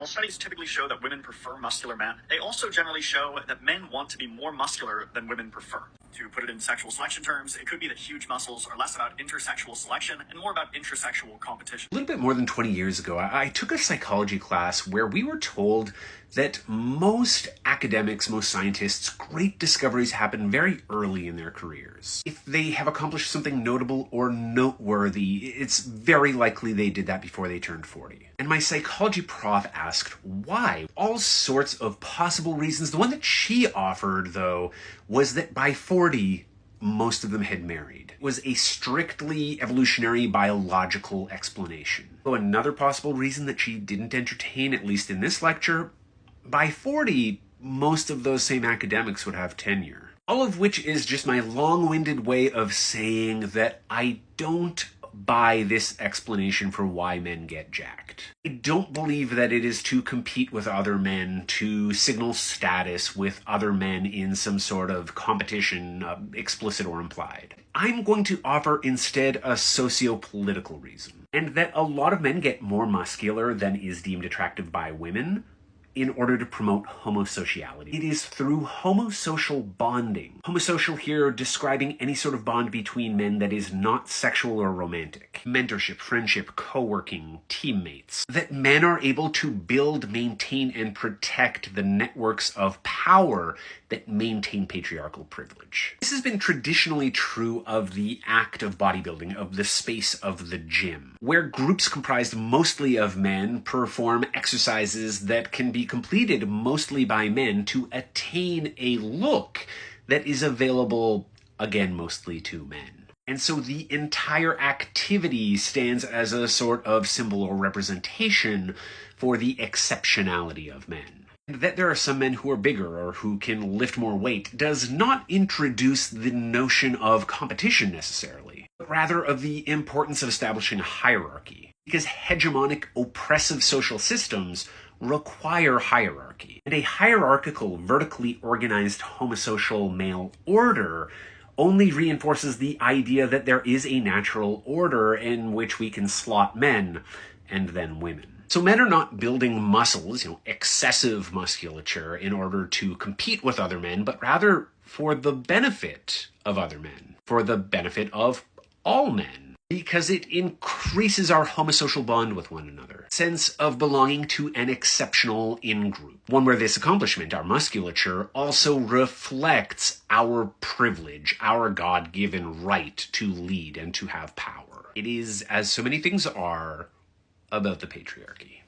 While studies typically show that women prefer muscular men, they also generally show that men want to be more muscular than women prefer. To put it in sexual selection terms, it could be that huge muscles are less about intersexual selection and more about intrasexual competition. A little bit more than 20 years ago, I took a psychology class where we were told that most academics, most scientists, great discoveries happen very early in their careers. If they have accomplished something notable or noteworthy, it's very likely they did that before they turned 40. And my psychology prof asked why. All sorts of possible reasons. The one that she offered, though, was that by 40, most of them had married. It was a strictly evolutionary biological explanation. So another possible reason that she didn't entertain, at least in this lecture, by 40, most of those same academics would have tenure. All of which is just my long-winded way of saying that I don't buy this explanation for why men get jacked. I don't believe that it is to compete with other men, to signal status with other men in some sort of competition, explicit or implied. I'm going to offer instead a socio-political reason, and that a lot of men get more muscular than is deemed attractive by women in order to promote homosociality. It is through homosocial bonding. Homosocial here describing any sort of bond between men that is not sexual or romantic. Mentorship, friendship, co-working, teammates. That men are able to build, maintain, and protect the networks of power that maintain patriarchal privilege. This has been traditionally true of the act of bodybuilding, of the space of the gym, where groups comprised mostly of men perform exercises that can be completed mostly by men to attain a look that is available, again, mostly to men. And so the entire activity stands as a sort of symbol or representation for the exceptionality of men. And that there are some men who are bigger or who can lift more weight does not introduce the notion of competition necessarily, but rather of the importance of establishing a hierarchy. Because hegemonic, oppressive social systems require hierarchy. And a hierarchical, vertically organized homosocial male order only reinforces the idea that there is a natural order in which we can slot men and then women. So men are not building muscles, excessive musculature in order to compete with other men, but rather for the benefit of other men, for the benefit of all men, because it increases our homosocial bond with one another, sense of belonging to an exceptional in-group, one where this accomplishment, our musculature, also reflects our privilege, our God-given right to lead and to have power. It is, as so many things are, about the patriarchy.